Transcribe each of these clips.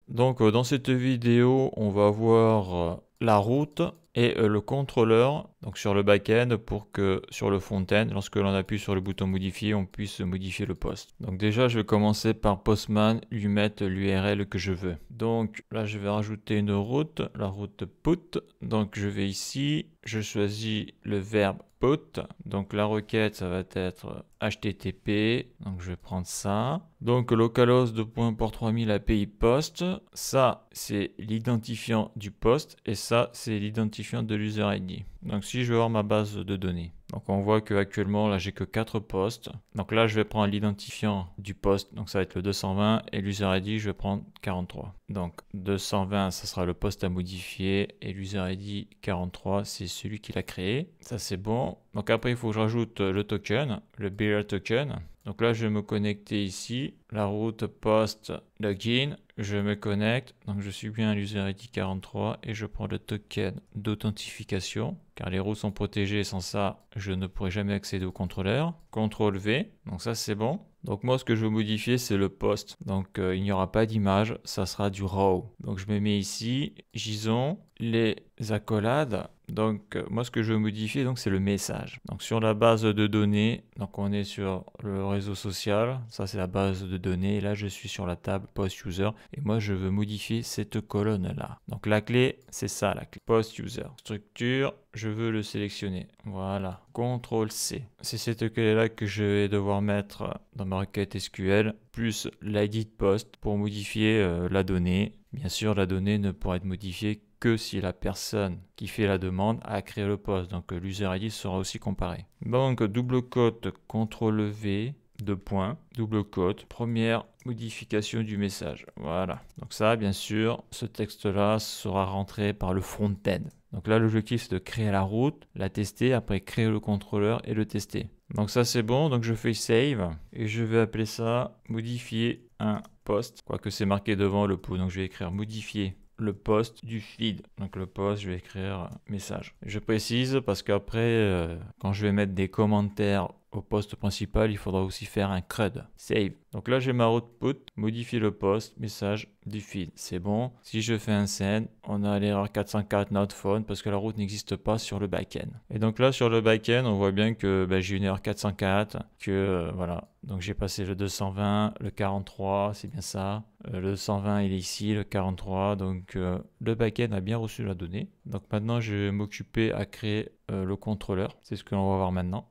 Donc dans cette vidéo, on va voir la route et le contrôleur donc sur le back-end pour que sur le front-end, lorsque l'on appuie sur le bouton modifier, on puisse modifier le post. Donc déjà, je vais commencer par Postman, lui mettre l'URL que je veux. Donc là, je vais rajouter une route, la route put. Donc je vais ici, je choisis le verbe put. Donc la requête, ça va être HTTP. Donc je vais prendre ça. Donc localhost 2.port3000 API post. Ça, c'est l'identifiant du post et ça, c'est l'identifiant de l'user ID. Donc si je veux voir ma base de données. Donc on voit que actuellement là j'ai que 4 postes. Donc là je vais prendre l'identifiant du poste, donc ça va être le 220 et l'user ID je vais prendre 43. Donc 220 ça sera le poste à modifier et l'user ID 43 c'est celui qui l'a créé. Ça c'est bon. Donc après il faut que je rajoute le token, le bearer token. Donc là je vais me connecter ici, la route post login. Je me connecte, donc je suis bien à l'user ID 43 et je prends le token d'authentification car les routes sont protégées et sans ça, je ne pourrai jamais accéder au contrôleur. CTRL V, donc ça c'est bon. Donc moi ce que je veux modifier c'est le post, donc il n'y aura pas d'image, ça sera du raw. Donc je me mets ici, JSON, les accolades. Donc moi ce que je veux modifier donc c'est le message. Donc sur la base de données, donc on est sur le réseau social, ça c'est la base de données, et là je suis sur la table post user et moi je veux modifier cette colonne là. Donc la clé c'est ça, la clé post user. Structure, je veux le sélectionner. Voilà, CTRL C. C'est cette clé là que je vais devoir mettre dans ma requête SQL plus l'ID de post pour modifier la donnée. Bien sûr la donnée ne pourra être modifiée que si la personne qui fait la demande a créé le poste. Donc l'user ID sera aussi comparé. Donc double quote, CTRL V, deux points, double quote, première modification du message. Voilà. Donc ça, bien sûr, ce texte-là sera rentré par le front-end. Donc là, l'objectif, c'est de créer la route, la tester, après créer le contrôleur et le tester. Donc ça, c'est bon. Donc je fais save et je vais appeler ça modifier un post. Quoique c'est marqué devant le pot. Donc je vais écrire modifier le post du feed. Donc le post, je vais écrire message. Je précise parce qu'après, quand je vais mettre des commentaires au poste principal, il faudra aussi faire un CRUD. Save. Donc là, j'ai ma route put, modifier le post, message du feed. C'est bon. Si je fais un send, on a l'erreur 404 not found parce que la route n'existe pas sur le backend. Et donc là, sur le backend, on voit bien que j'ai une erreur 404, que voilà. Donc j'ai passé le 220, le 43, c'est bien ça. Le 220, il est ici, le 43. Donc le backend a bien reçu la donnée. Donc maintenant, je vais m'occuper à créer le contrôleur. C'est ce que l'on va voir maintenant.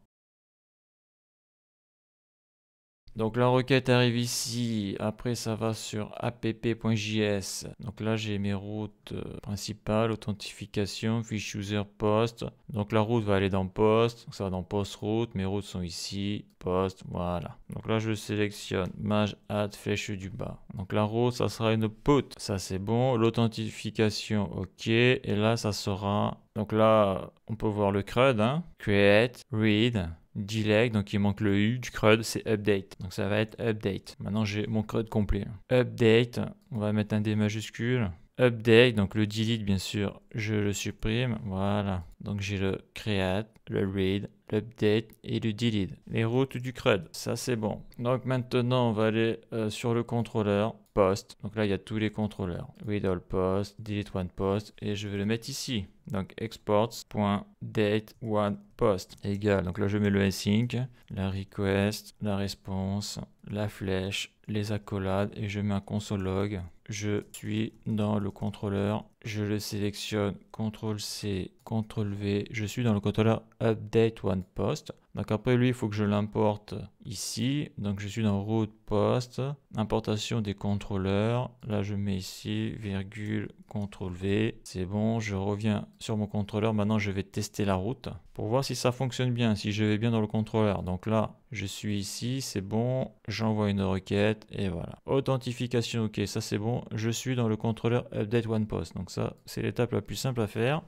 Donc la requête arrive ici, après ça va sur app.js. Donc là j'ai mes routes principales, authentification, fiche user post. Donc la route va aller dans post, donc ça va dans post route, mes routes sont ici, post, voilà. Donc là je sélectionne mage add flèche du bas. Donc la route ça sera une put, ça c'est bon. L'authentification ok, et là ça sera, donc là on peut voir le CRUD, hein. Create, read. Delete, donc il manque le U du CRUD, c'est update. Donc ça va être update. Maintenant j'ai mon CRUD complet. Update, on va mettre un D majuscule. Update, donc le delete bien sûr, je le supprime. Voilà. Donc j'ai le create, le read, l'update et le delete. Les routes du CRUD, ça c'est bon. Donc maintenant on va aller sur le contrôleur post. Donc là il y a tous les contrôleurs. Read all post, delete one post et je vais le mettre ici. Donc exports.date one post égale. Donc là je mets le async, la request, la response, la flèche, les accolades et je mets un console log. Je suis dans le contrôleur, je le sélectionne, CTRL C, CTRL V, je suis dans le contrôleur update one post. Donc après lui il faut que je l'importe ici, donc je suis dans route post, importation des contrôleurs, là je mets ici, virgule, CTRL V, c'est bon, je reviens sur mon contrôleur, maintenant je vais tester la route pour voir si ça fonctionne bien, si je vais bien dans le contrôleur. Donc là je suis ici, c'est bon, j'envoie une requête et voilà. Authentification, ok, ça c'est bon, je suis dans le contrôleur update one post, donc ça c'est l'étape la plus simple à faire.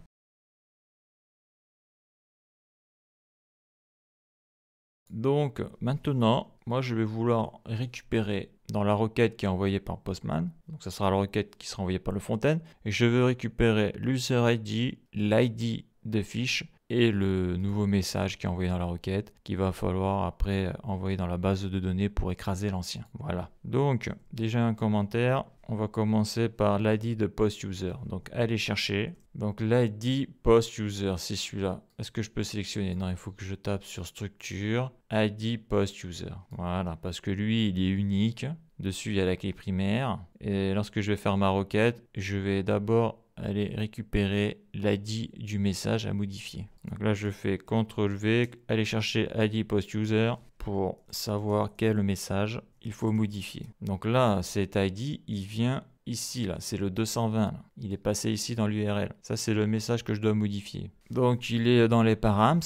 Donc maintenant, moi je vais vouloir récupérer dans la requête qui est envoyée par Postman, donc ça sera la requête qui sera envoyée par le front-end, et je veux récupérer l'user ID, l'ID de fiche et le nouveau message qui est envoyé dans la requête qu'il va falloir après envoyer dans la base de données pour écraser l'ancien. Voilà. Donc, déjà un commentaire. On va commencer par l'ID de post-user. Donc, aller chercher. Donc, l'ID post-user, c'est celui-là. Est-ce que je peux sélectionner? Non, il faut que je tape sur structure, ID post-user. Voilà, parce que lui, il est unique. Dessus, il y a la clé primaire. Et lorsque je vais faire ma requête, je vais d'abord aller récupérer l'ID du message à modifier. Donc là, je fais CTRL-V, aller chercher ID post-user pour savoir quel message il faut modifier. Donc là, cet ID, il vient ici, là, c'est le 220. Là. Il est passé ici dans l'URL. Ça, c'est le message que je dois modifier. Donc, il est dans les params.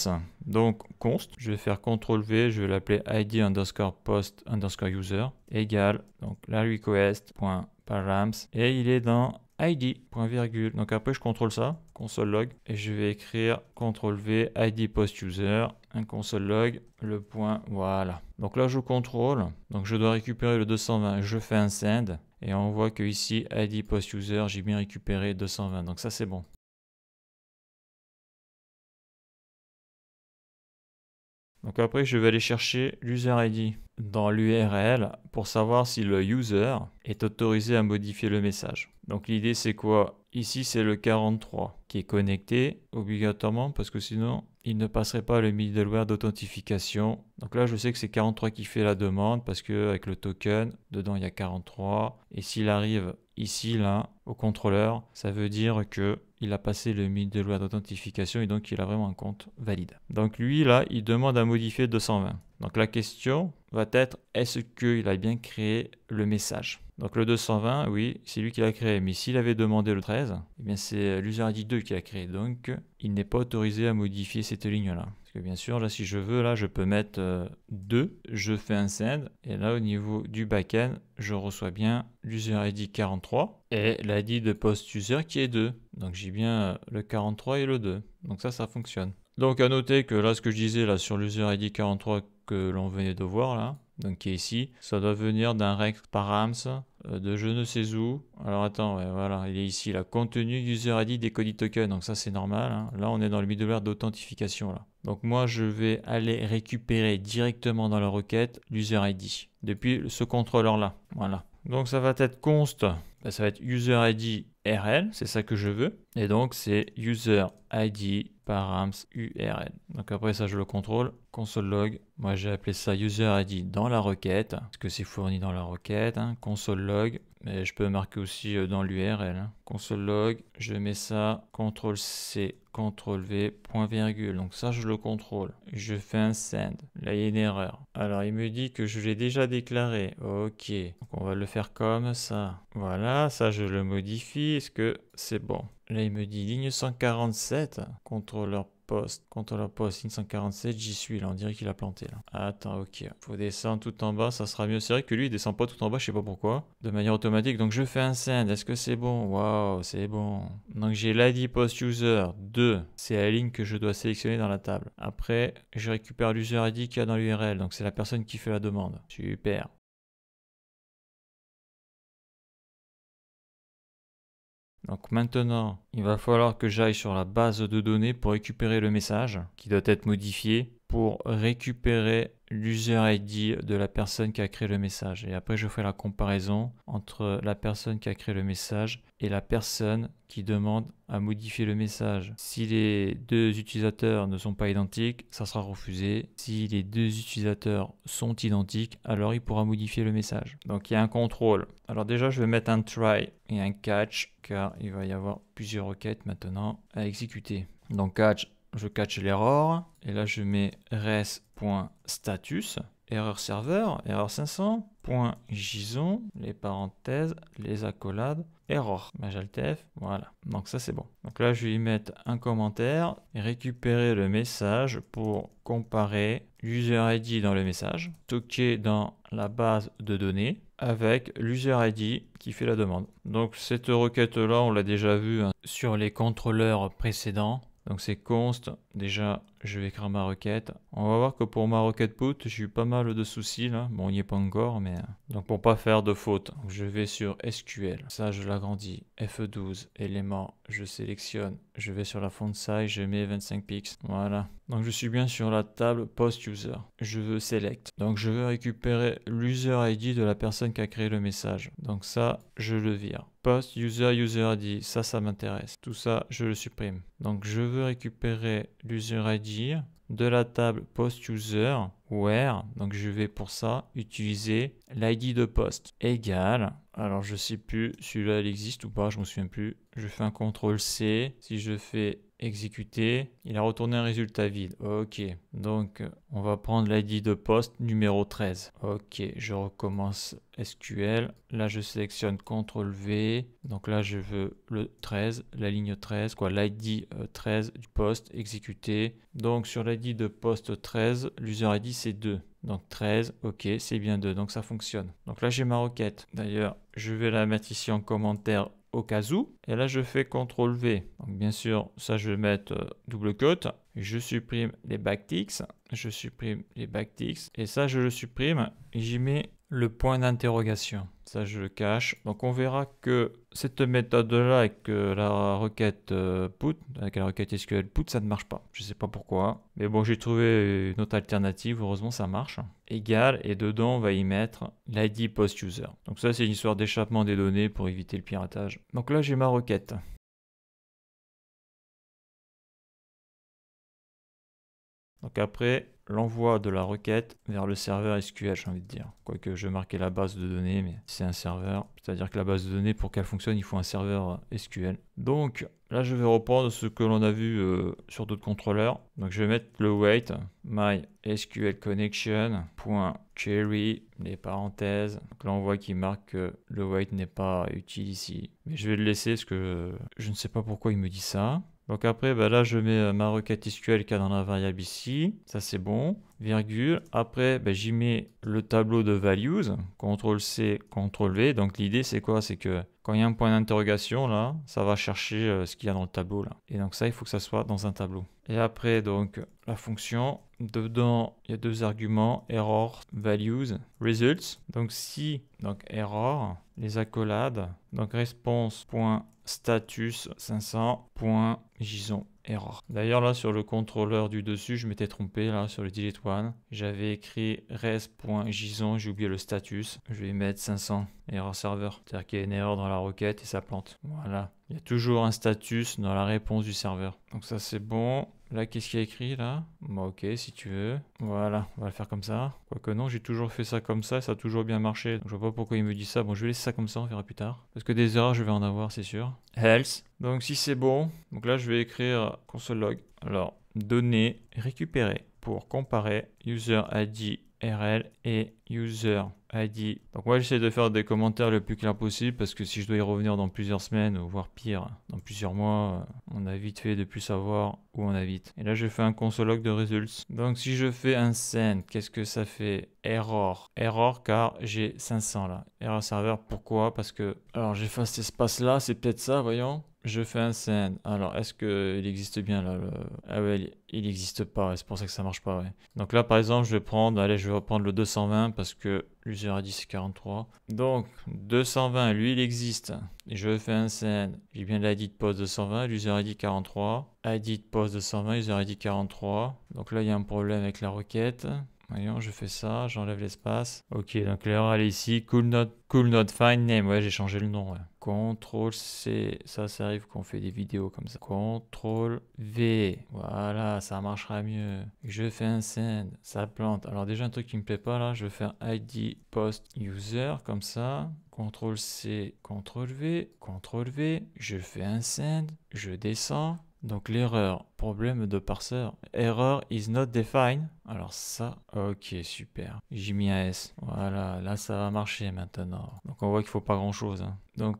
Donc, const, je vais faire CTRL-V, je vais l'appeler ID underscore post underscore user égale, donc la request.params, et il est dans ID, point virgule. Donc après, je contrôle ça, console log, et je vais écrire CTRL-V, ID post user, un console log, le point, voilà. Donc là, je contrôle, donc je dois récupérer le 220, je fais un send, et on voit que ici, ID post user, j'ai bien récupéré 220, donc ça c'est bon. Donc après, je vais aller chercher l'user ID dans l'URL pour savoir si le user est autorisé à modifier le message. Donc l'idée c'est quoi? Ici c'est le 43 qui est connecté obligatoirement parce que sinon il ne passerait pas le middleware d'authentification. Donc là je sais que c'est 43 qui fait la demande parce qu'avec le token, dedans il y a 43. Et s'il arrive ici là au contrôleur, ça veut dire que il a passé le middleware d'authentification et donc il a vraiment un compte valide. Donc lui là il demande à modifier 220. Donc la question va être, est-ce qu'il a bien créé le message? Donc le 220, oui, c'est lui qui l'a créé. Mais s'il avait demandé le 13, eh bien c'est l'user ID 2 qui l'a créé. Donc il n'est pas autorisé à modifier cette ligne-là. Parce que bien sûr, là si je veux, là je peux mettre 2, je fais un send. Et là au niveau du backend, je reçois bien l'user ID 43 et l'ID de post user qui est 2. Donc j'ai bien le 43 et le 2. Donc ça fonctionne. Donc à noter que là ce que je disais là sur l'user ID 43 que l'on venait de voir là, donc qui est ici, ça doit venir d'un rect params de je ne sais où. Alors attends, ouais, voilà, il est ici, la contenu user ID decoded token, donc ça c'est normal. Hein. Là on est dans le middleware d'authentification là. Donc moi je vais aller récupérer directement dans la requête l'user ID depuis ce contrôleur là. Voilà. Donc ça va être const, ça va être user ID RL, c'est ça que je veux. Et donc c'est user ID params URL. Donc après ça je le contrôle, console log. Moi j'ai appelé ça user ID dans la requête, parce que c'est fourni dans la requête, hein. Console log. Mais je peux marquer aussi dans l'URL. Hein. Console log, je mets ça, CTRL-C, CTRL-V, point virgule. Donc ça, je le contrôle. Je fais un send. Là, il y a une erreur. Alors, il me dit que je l'ai déjà déclaré. Ok. Donc, on va le faire comme ça. Voilà, ça, je le modifie. Est-ce que c'est bon? Là, il me dit ligne 147, contrôleur poste, ligne 147, j'y suis là, on dirait qu'il a planté là. Attends, ok, faut descendre tout en bas, ça sera mieux. C'est vrai que lui, il descend pas tout en bas, je sais pas pourquoi, de manière automatique. Donc je fais un send, est-ce que c'est bon? Waouh, c'est bon. Donc j'ai l'ID post user 2, c'est la ligne que je dois sélectionner dans la table. Après, je récupère l'user ID qu'il y a dans l'URL, donc c'est la personne qui fait la demande. Super. Donc maintenant, il va falloir que j'aille sur la base de données pour récupérer le message qui doit être modifié pour récupérer l'user ID de la personne qui a créé le message. Et après, je ferai la comparaison entre la personne qui a créé le message et la personne qui demande à modifier le message. Si les deux utilisateurs ne sont pas identiques, ça sera refusé. Si les deux utilisateurs sont identiques, alors il pourra modifier le message. Donc il y a un contrôle. Alors déjà, je vais mettre un try et un catch, car il va y avoir plusieurs requêtes maintenant à exécuter. Donc catch, je catch l'erreur, et là je mets res.status, erreur serveur, erreur 500, .json, les parenthèses, les accolades, error, majaltf, voilà. Donc ça c'est bon. Donc là je vais y mettre un commentaire et récupérer le message pour comparer l'user ID dans le message, stocké dans la base de données avec l'user ID qui fait la demande. Donc cette requête là on l'a déjà vu hein, sur les contrôleurs précédents. Donc c'est const, déjà je vais écrire ma requête. On va voir que pour ma requête put, j'ai eu pas mal de soucis là. Bon, on n'y est pas encore, mais... Donc pour pas faire de faute, je vais sur SQL. Ça, je l'agrandis. F12, élément, je sélectionne. Je vais sur la font size, je mets 25 pixels. Voilà. Donc je suis bien sur la table post user. Je veux select. Donc je veux récupérer l'user ID de la personne qui a créé le message. Donc ça, je le vire. Post user ID, ça m'intéresse. Tout ça, je le supprime. Donc je veux récupérer l'user ID de la table post user where, donc je vais pour ça utiliser l'id de post égale, alors je sais plus celui-là il existe ou pas, je me souviens plus, je fais un CTRL C, si je fais exécuter, il a retourné un résultat vide. Ok, donc on va prendre l'id de poste numéro 13. Ok, je recommence SQL. Là, je sélectionne CTRL V. Donc là, je veux le 13, la ligne 13, quoi, l'id 13 du poste exécuté. Donc sur l'id de poste 13, l'user ID c'est 2. Donc 13, ok, c'est bien 2, donc ça fonctionne. Donc là, j'ai ma requête. D'ailleurs, je vais la mettre ici en commentaire au cas où. Et là, je fais CTRL V. Donc, bien sûr, ça, je vais mettre double quote. Je supprime les backticks. Je supprime les backticks. Et ça, je le supprime. Et j'y mets le point d'interrogation. Ça, je le cache. Donc, on verra que cette méthode-là avec la requête put, avec la requête SQL put, ça ne marche pas. Je ne sais pas pourquoi. Mais bon, j'ai trouvé une autre alternative. Heureusement, ça marche. Égal. Et dedans, on va y mettre l'ID post-user. Donc ça, c'est une histoire d'échappement des données pour éviter le piratage. Donc là, j'ai ma requête. Donc après, l'envoi de la requête vers le serveur SQL, j'ai envie de dire. Quoique je marquais la base de données, mais c'est un serveur. C'est-à-dire que la base de données, pour qu'elle fonctionne, il faut un serveur SQL. Donc là, je vais reprendre ce que l'on a vu sur d'autres contrôleurs. Donc je vais mettre le wait, my SQL connection, .query, les parenthèses. Donc là, on voit qu'il marque que le wait n'est pas utile ici. Mais je vais le laisser parce que je ne sais pas pourquoi il me dit ça. Donc après, bah là, je mets ma requête SQL qui est dans la variable ici. Ça, c'est bon. Virgule. Après, bah, j'y mets le tableau de values. CTRL C, CTRL V. Donc l'idée, c'est quoi? C'est que quand il y a un point d'interrogation, là, ça va chercher ce qu'il y a dans le tableau, là. Et donc ça, il faut que ça soit dans un tableau. Et après, donc, la fonction. Dedans, il y a deux arguments, error, values, results. Donc si, donc error, les accolades, donc response.status 500.json error. D'ailleurs là sur le contrôleur du dessus, je m'étais trompé là sur le delete one. J'avais écrit res.json, j'ai oublié le status. Je vais mettre 500 error server. C'est-à-dire qu'il y a une erreur dans la requête et ça plante. Voilà. Il y a toujours un status dans la réponse du serveur. Donc ça c'est bon. Là, qu'est-ce qu'il y a écrit là? Bon, ok, si tu veux. Voilà, on va le faire comme ça. Quoique non, j'ai toujours fait ça comme ça, ça a toujours bien marché. Donc, je vois pas pourquoi il me dit ça. Bon, je vais laisser ça comme ça, on verra plus tard. Parce que des erreurs, je vais en avoir, c'est sûr. Else. Donc, si c'est bon, donc là, je vais écrire console log. Alors, données récupérées pour comparer user ID RL et user ID. Donc moi j'essaie de faire des commentaires le plus clair possible parce que si je dois y revenir dans plusieurs semaines ou voire pire dans plusieurs mois, on a vite fait de plus savoir où on habite. Et là je fais un console log de results. Donc si je fais un send, qu'est-ce que ça fait? Error. Error car j'ai 500 là. Error serveur, pourquoi? Parce que alors j'efface cet espace là, c'est peut-être ça, voyons. Je fais un send. Alors, est-ce qu'il existe bien là Ah ouais, il n'existe pas. Ouais, c'est pour ça que ça marche pas. Ouais. Donc là, par exemple, je vais prendre, allez, je vais reprendre le 220 parce que l'user ID c'est 43. Donc 220, lui, il existe. Et je fais un send. J'ai bien l'ID de poste 220, l'user ID 43. ID de poste 220, user ID 43. Donc là, il y a un problème avec la requête. Voyons, je fais ça, j'enlève l'espace. Ok, donc l'erreur elle est ici. Could not find name. Ouais, j'ai changé le nom. Ouais. CTRL C. Ça arrive qu'on fait des vidéos comme ça. CTRL V. Voilà, ça marchera mieux. Je fais un send. Ça plante. Alors, déjà, un truc qui me plaît pas là, je vais faire ID post user comme ça. CTRL C, CTRL V, CTRL V. Je fais un send. Je descends. Donc l'erreur, problème de parseur. Error is not defined. Alors ça, ok, super. J'ai mis un S. Voilà, là ça va marcher maintenant. Donc on voit qu'il ne faut pas grand chose. Hein. Donc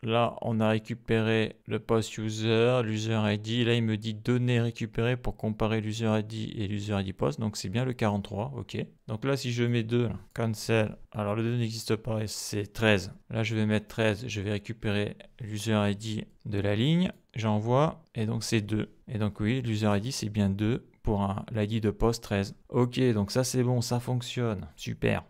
là, on a récupéré le post user, l'user ID. Là, il me dit données récupérées pour comparer l'user ID et l'user ID post. Donc c'est bien le 43, ok. Donc là, si je mets 2, cancel. Alors le 2 n'existe pas et c'est 13. Là, je vais mettre 13. Je vais récupérer l'user ID de la ligne. J'envoie et donc c'est 2. Et donc oui, l'user ID c'est bien 2 pour l'ID de poste 13. Ok, donc ça c'est bon, ça fonctionne. Super.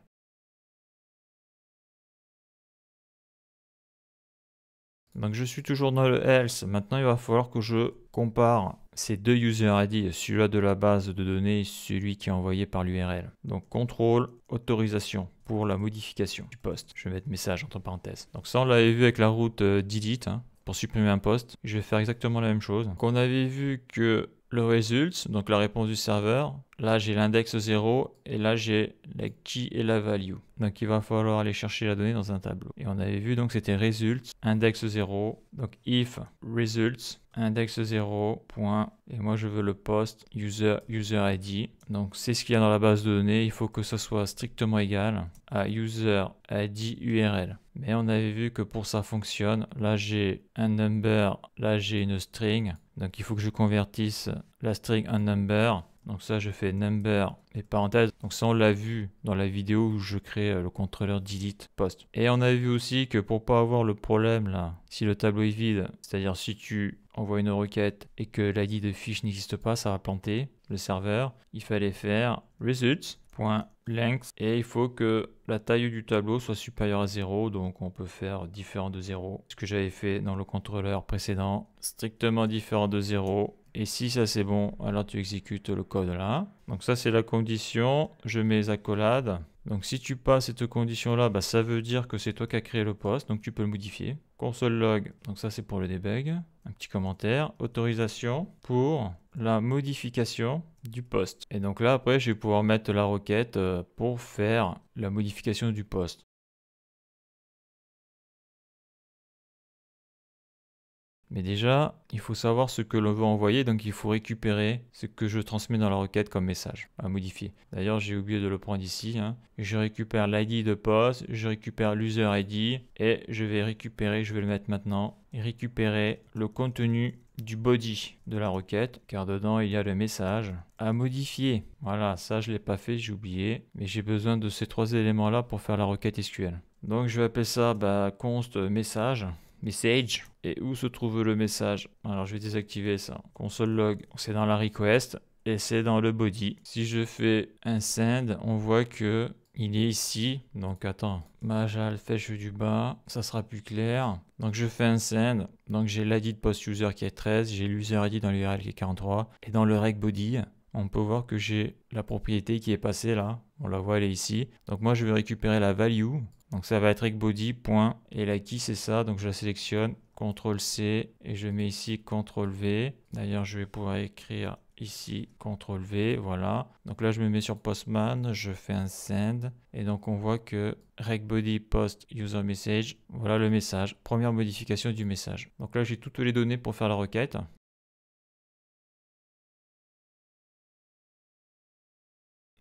Donc je suis toujours dans le else. Maintenant, il va falloir que je compare ces deux user ID, celui-là de la base de données et celui qui est envoyé par l'URL. Donc contrôle, autorisation pour la modification du post. Je vais mettre message entre parenthèses. Donc ça, on l'avait vu avec la route delete pour supprimer un post. Je vais faire exactement la même chose. Donc on avait vu que le result, donc la réponse du serveur, là j'ai l'index 0 et là j'ai la key et la value. Donc il va falloir aller chercher la donnée dans un tableau. Et on avait vu donc c'était result, index 0, donc if results, index 0, point, et moi je veux le post user ID. Donc c'est ce qu'il y a dans la base de données, il faut que ça soit strictement égal à user ID URL. Mais on avait vu que pour ça fonctionne, là j'ai un number, là j'ai une string. Donc il faut que je convertisse la string en number. Donc ça je fais number et parenthèse. Donc ça on l'a vu dans la vidéo où je crée le contrôleur delete post. Et on a vu aussi que pour pas avoir le problème là, si le tableau est vide, c'est-à-dire si tu envoies une requête et que l'ID de fiche n'existe pas, ça va planter le serveur. Il fallait faire results.length et il faut que la taille du tableau soit supérieure à 0, donc on peut faire différent de 0. Ce que j'avais fait dans le contrôleur précédent, strictement différent de 0. Et si ça c'est bon, alors tu exécutes le code là. Donc ça c'est la condition, je mets les accolades. Donc si tu passes cette condition là, bah, ça veut dire que c'est toi qui as créé le post, donc tu peux le modifier. Console log, donc ça c'est pour le debug. Un petit commentaire, autorisation pour la modification du post. Et donc là après je vais pouvoir mettre la requête pour faire la modification du post. Mais déjà, il faut savoir ce que l'on veut envoyer, donc il faut récupérer ce que je transmets dans la requête comme message à modifier. D'ailleurs, j'ai oublié de le prendre ici. Je récupère l'ID de poste, je récupère l'user ID et je vais récupérer, je vais le mettre maintenant, et récupérer le contenu du body de la requête, car dedans il y a le message à modifier. Voilà, ça je ne l'ai pas fait, j'ai oublié, mais j'ai besoin de ces trois éléments là pour faire la requête SQL. Donc je vais appeler ça const message. Et où se trouve le message? Alors je vais désactiver ça. Console log, c'est dans la request et c'est dans le body. Si je fais un send, on voit que il est ici. Donc attends, majal flèche du bas, ça sera plus clair. Donc je fais un send. Donc j'ai l'ID de post user qui est 13, j'ai l'user ID dans l'URL qui est 43 et dans le rec body, on peut voir que j'ai la propriété qui est passée là. On la voit, elle est ici. Donc moi je vais récupérer la value. Donc ça va être recbody, point, et la key c'est ça, donc je la sélectionne, CTRL C, et je mets ici CTRL V. D'ailleurs je vais pouvoir écrire ici CTRL V, voilà. Donc là je me mets sur Postman, je fais un send, et donc on voit que recbody post user message, voilà le message, première modification du message. Donc là j'ai toutes les données pour faire la requête.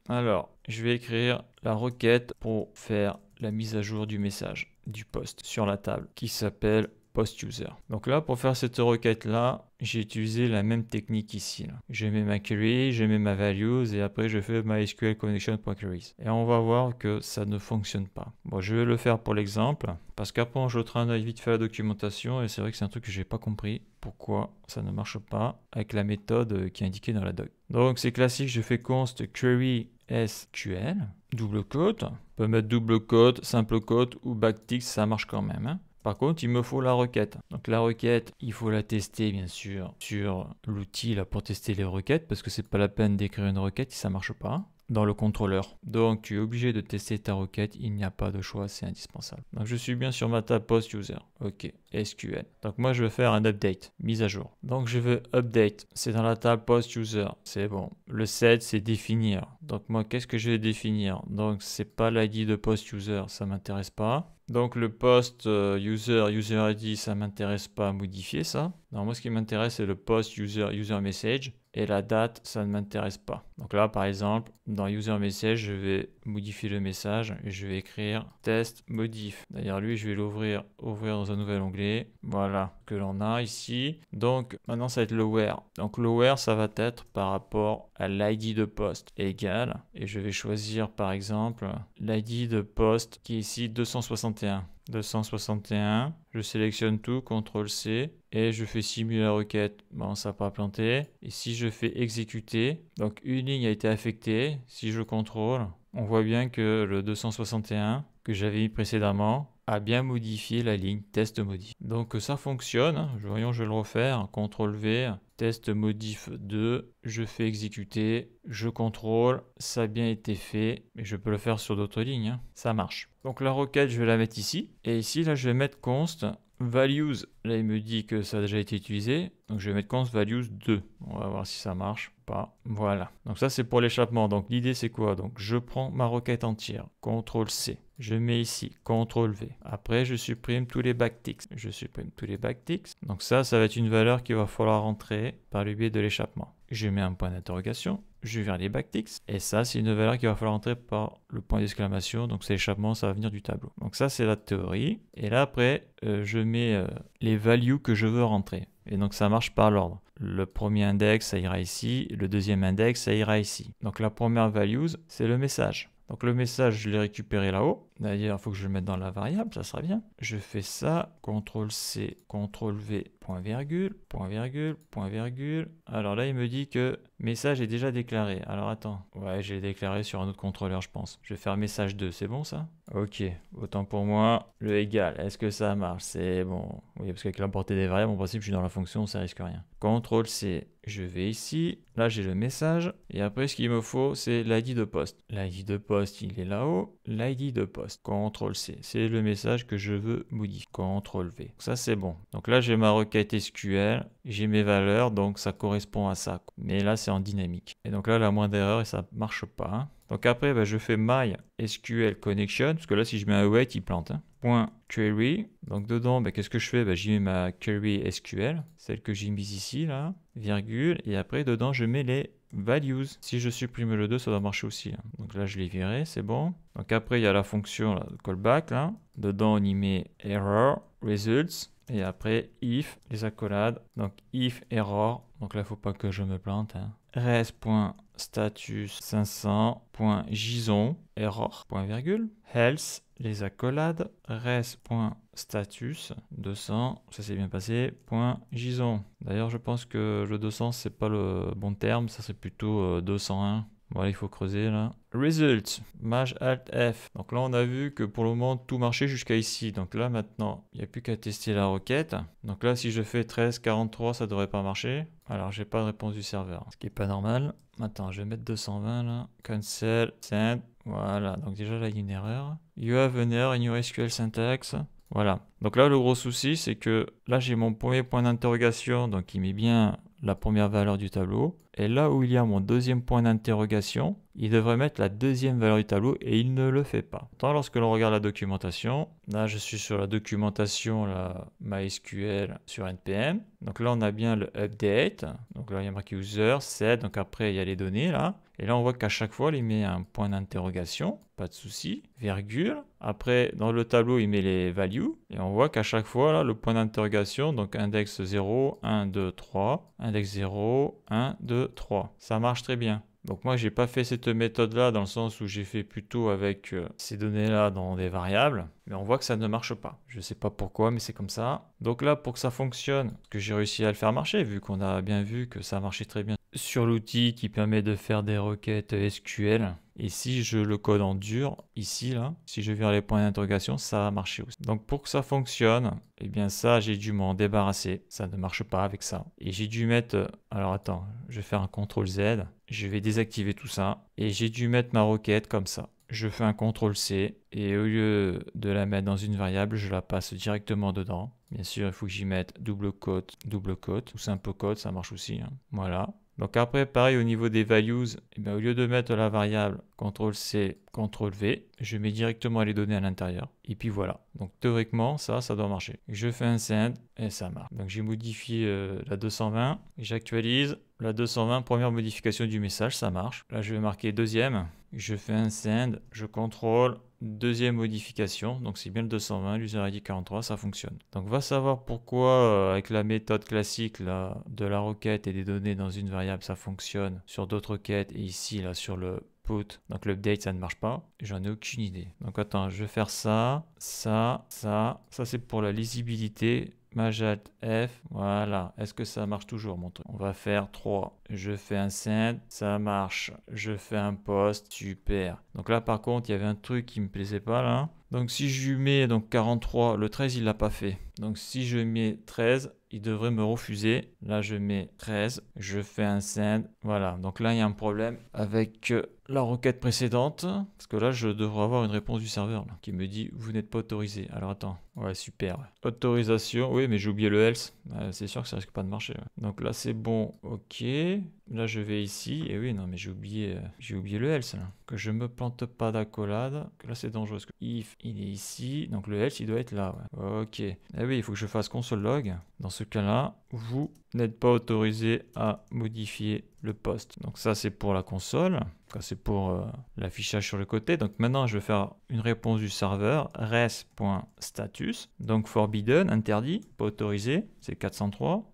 Alors, je vais écrire la requête pour faire la mise à jour du message du post sur la table qui s'appelle post user. Donc là, pour faire cette requête là, j'ai utilisé la même technique ici. Je mets ma query, je mets ma values et après je fais MySQL connection.queries. Et on va voir que ça ne fonctionne pas. Bon, je vais le faire pour l'exemple parce qu'après on jetera un œil vite fait à la documentation et c'est vrai que c'est un truc que j'ai pas compris pourquoi ça ne marche pas avec la méthode qui est indiquée dans la doc. Donc c'est classique, je fais const query SQL, double quote, on peut mettre double quote, simple quote ou backtick, ça marche quand même. Par contre, il me faut la requête. Donc la requête, il faut la tester bien sûr sur l'outil là pour tester les requêtes parce que c'est pas la peine d'écrire une requête si ça marche pas dans le contrôleur. Donc tu es obligé de tester ta requête, il n'y a pas de choix, c'est indispensable. Donc je suis bien sur ma table post user. OK, SQL. Donc moi je vais faire un update, mise à jour. Donc je veux update, c'est dans la table post user, c'est bon. Le set c'est définir. Donc moi qu'est-ce que je vais définir? Donc c'est pas l'ID de post user, ça m'intéresse pas. Donc le post user ID, ça m'intéresse pas à modifier ça. Non, moi ce qui m'intéresse c'est le post user message et la date ça ne m'intéresse pas. Donc là par exemple dans user message je vais modifier le message et je vais écrire test modif. D'ailleurs lui je vais l'ouvrir dans un nouvel onglet. Voilà que l'on a ici. Donc maintenant ça va être le where. Donc le where ça va être par rapport à l'ID de poste égal et je vais choisir par exemple l'ID de poste qui est ici 261 261. 261, je sélectionne tout, CTRL-C, et je fais simuler la requête. Bon, ça n'a pas planté. Et si je fais exécuter, donc une ligne a été affectée. Si je contrôle, on voit bien que le 261 que j'avais mis précédemment a bien modifié la ligne test modif. Donc ça fonctionne, hein. Voyons, je vais le refaire. CTRL-V, test modif 2, je fais exécuter, je contrôle, ça a bien été fait, mais je peux le faire sur d'autres lignes, hein. Ça marche. Donc la requête, je vais la mettre ici, et ici, là, je vais mettre const values. Là, il me dit que ça a déjà été utilisé, donc je vais mettre const values 2. On va voir si ça marche ou pas. Voilà. Donc ça, c'est pour l'échappement. Donc l'idée, c'est quoi? Donc je prends ma requête entière, CTRL-C. Je mets ici, CTRL-V. Après, je supprime tous les backticks. Je supprime tous les backticks. Donc ça va être une valeur qu'il va falloir rentrer par le biais de l'échappement. Je mets un point d'interrogation. Je vais vers les backticks. Et ça, c'est une valeur qu'il va falloir rentrer par le point d'exclamation. Donc c'est l'échappement, ça va venir du tableau. Donc ça, c'est la théorie. Et là, après, je mets les values que je veux rentrer. Et donc ça marche par l'ordre. Le premier index, ça ira ici. Le deuxième index, ça ira ici. Donc la première values, c'est le message. Donc le message, je l'ai récupéré là-haut. D'ailleurs, il faut que je le mette dans la variable, ça sera bien. Je fais ça, CTRL-C, CTRL-V, point virgule, point virgule, point virgule. Alors là, il me dit que message est déjà déclaré. Alors attends, ouais, j'ai déclaré sur un autre contrôleur, je pense. Je vais faire message 2, c'est bon ça? Ok, autant pour moi, le égal, est-ce que ça marche? C'est bon. Oui, parce qu'avec la portée des variables, en principe, je suis dans la fonction, ça risque rien. CTRL-C, je vais ici. Là, j'ai le message. Et après, ce qu'il me faut, c'est l'ID de poste. L'ID de poste, il est là-haut. L'ID de poste. CTRL-C, c'est le message que je veux modifier. CTRL-V. Ça, c'est bon. Donc là, j'ai ma requête SQL, j'ai mes valeurs, donc ça correspond à ça. Mais là, c'est en dynamique. Et donc là, la moindre erreur et ça marche pas, hein. Donc après, je fais my SQL connection, parce que là, si je mets un wait, il plante, hein. Point query. Donc dedans, qu'est-ce que je fais? J'y mets ma query SQL, celle que j'ai mise ici, là, virgule, et après, dedans, je mets les values. Si je supprime le 2, ça doit marcher aussi, hein. Donc là, je l'ai viré, c'est bon. Donc après, il y a la fonction là, callback, là. Dedans, on y met error, results, et après, if, les accolades. Donc if error, donc là, il ne faut pas que je me plante, hein. res.status 500.json, error, point virgule, else, les accolades, res.status 200, ça s'est bien passé, point JSON. D'ailleurs, je pense que le 200, c'est pas le bon terme, ça serait plutôt 201. Voilà, il faut creuser là. Result, maj alt F. Donc là, on a vu que pour le moment, tout marchait jusqu'à ici. Donc là, maintenant, il n'y a plus qu'à tester la requête. Donc là, si je fais 1343, ça devrait pas marcher. Alors, j'ai pas de réponse du serveur, ce qui est pas normal. Attends, je vais mettre 220 là. Cancel, send. Voilà, donc déjà là, il y a une erreur. You have an error in your SQL syntax. Voilà. Donc là, le gros souci, c'est que là, j'ai mon premier point d'interrogation, donc il met bien la première valeur du tableau. Et là où il y a mon deuxième point d'interrogation, il devrait mettre la deuxième valeur du tableau et il ne le fait pas. Pourtant, lorsque l'on regarde la documentation, là je suis sur la documentation la MySQL sur NPM. Donc là on a bien le update. Donc là il y a marqué user, set. Donc après il y a les données là. Et là on voit qu'à chaque fois il met un point d'interrogation, pas de souci, virgule. Après dans le tableau il met les values. Et on voit qu'à chaque fois là le point d'interrogation, donc index 0, 1, 2, 3, index 0, 1, 2, 3. Ça marche très bien. Donc moi, j'ai pas fait cette méthode-là dans le sens où j'ai fait plutôt avec ces données-là dans des variables. Mais on voit que ça ne marche pas. Je ne sais pas pourquoi, mais c'est comme ça. Donc là, pour que ça fonctionne, que j'ai réussi à le faire marcher, vu qu'on a bien vu que ça marchait très bien sur l'outil qui permet de faire des requêtes SQL. Et si je le code en dur, ici, là, si je vire les points d'interrogation, ça va marcher aussi. Donc pour que ça fonctionne, eh bien ça, j'ai dû m'en débarrasser. Ça ne marche pas avec ça. Et j'ai dû mettre... Alors attends, je vais faire un CTRL-Z. Je vais désactiver tout ça. Et j'ai dû mettre ma requête comme ça. Je fais un CTRL-C. Et au lieu de la mettre dans une variable, je la passe directement dedans. Bien sûr, il faut que j'y mette double quote, ou simple quote, ça marche aussi, hein. Voilà. Donc après, pareil au niveau des values, eh bien, au lieu de mettre la variable CTRL-C, CTRL-V, je mets directement les données à l'intérieur. Et puis voilà. Donc théoriquement, ça doit marcher. Je fais un send et ça marche. Donc j'ai modifié la 220, j'actualise. La 220, première modification du message, ça marche. Là, je vais marquer deuxième. Je fais un send, je contrôle. Deuxième modification, donc c'est bien le 220, l'user ID 43, ça fonctionne. Donc va savoir pourquoi avec la méthode classique là, de la requête et des données dans une variable, ça fonctionne sur d'autres requêtes et ici là sur le output. Donc l'update, ça ne marche pas. J'en ai aucune idée. Donc attends, je vais faire ça, ça, ça. Ça, c'est pour la lisibilité. Majalt F, voilà. Est-ce que ça marche toujours mon truc? On va faire 3. Je fais un send, ça marche. Je fais un post, super. Donc là par contre, il y avait un truc qui me plaisait pas là. Donc si je lui mets donc 43, le 13 il l'a pas fait. Donc si je mets 13, il devrait me refuser. Là je mets 13, je fais un send. Voilà, donc là il y a un problème avec la requête précédente. Parce que là je devrais avoir une réponse du serveur là, qui me dit vous n'êtes pas autorisé. Alors attends, ouais super. Autorisation, oui mais j'ai oublié le else. C'est sûr que ça risque pas de marcher. Ouais. Donc là c'est bon, ok. Là je vais ici, et oui non mais j'ai oublié le else là. Que je me plante pas d'accolade. Que là c'est dangereux. Parce que if il est ici, donc le else il doit être là. Ouais. Ok. Eh oui, il faut que je fasse console log. Dans ce cas-là, vous n'êtes pas autorisé à modifier le post. Donc ça c'est pour la console. Ça c'est pour l'affichage sur le côté. Donc maintenant je vais faire une réponse du serveur res.status. Donc forbidden, interdit, pas autorisé, c'est 403.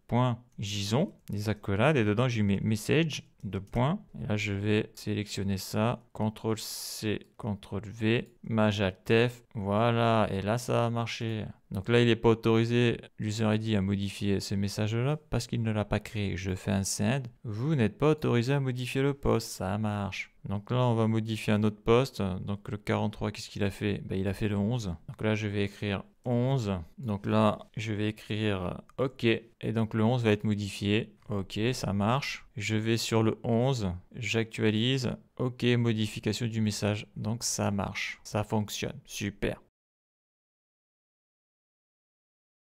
.json, des accolades, et dedans je mets message, de points. Et là je vais sélectionner ça, CTRL-C, CTRL-V, Majalt-F, voilà, et là ça a marché. Donc là il n'est pas autorisé, l'user ID à modifier ce message-là parce qu'il ne l'a pas créé. Je fais un send, vous n'êtes pas autorisé à modifier le post, ça marche. Donc là, on va modifier un autre poste. Donc le 43, qu'est-ce qu'il a fait? Il a fait le 11. Donc là, je vais écrire 11. Donc là, je vais écrire OK. Et donc le 11 va être modifié. OK, ça marche. Je vais sur le 11. J'actualise. OK, modification du message. Donc ça marche. Ça fonctionne. Super.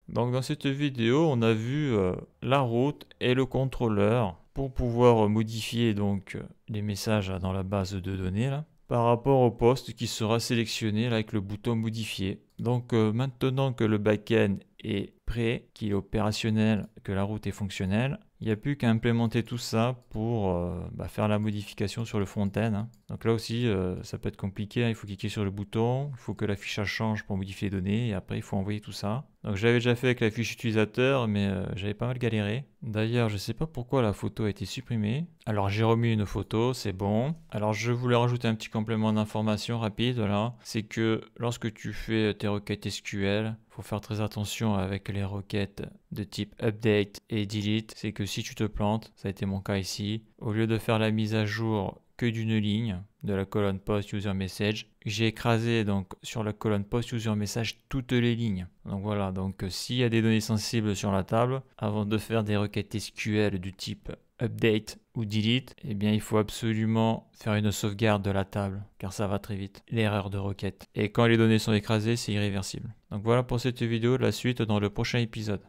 Donc dans cette vidéo, on a vu la route et le contrôleur pour pouvoir modifier donc les messages dans la base de données là, par rapport au poste qui sera sélectionné là, avec le bouton modifier. Donc maintenant que le backend est prêt, qu'il est opérationnel, que la route est fonctionnelle, il n'y a plus qu'à implémenter tout ça pour faire la modification sur le front-end. Hein. Donc là aussi, ça peut être compliqué. Hein. Il faut cliquer sur le bouton, il faut que l'affichage change pour modifier les données, et après il faut envoyer tout ça. Donc j'avais déjà fait avec la fiche utilisateur, mais j'avais pas mal galéré. D'ailleurs, je ne sais pas pourquoi la photo a été supprimée. Alors j'ai remis une photo, c'est bon. Alors je voulais rajouter un petit complément d'information rapide là. C'est que lorsque tu fais tes requêtes SQL, il faut faire très attention avec les requêtes de type update et delete. C'est que si tu te plantes, ça a été mon cas ici, au lieu de faire la mise à jour que d'une ligne de la colonne post user message, j'ai écrasé donc sur la colonne post user message toutes les lignes. Donc voilà, donc s'il y a des données sensibles sur la table, avant de faire des requêtes SQL du type update ou delete, eh bien il faut absolument faire une sauvegarde de la table car ça va très vite, l'erreur de requête. Et quand les données sont écrasées, c'est irréversible. Donc voilà pour cette vidéo, la suite dans le prochain épisode.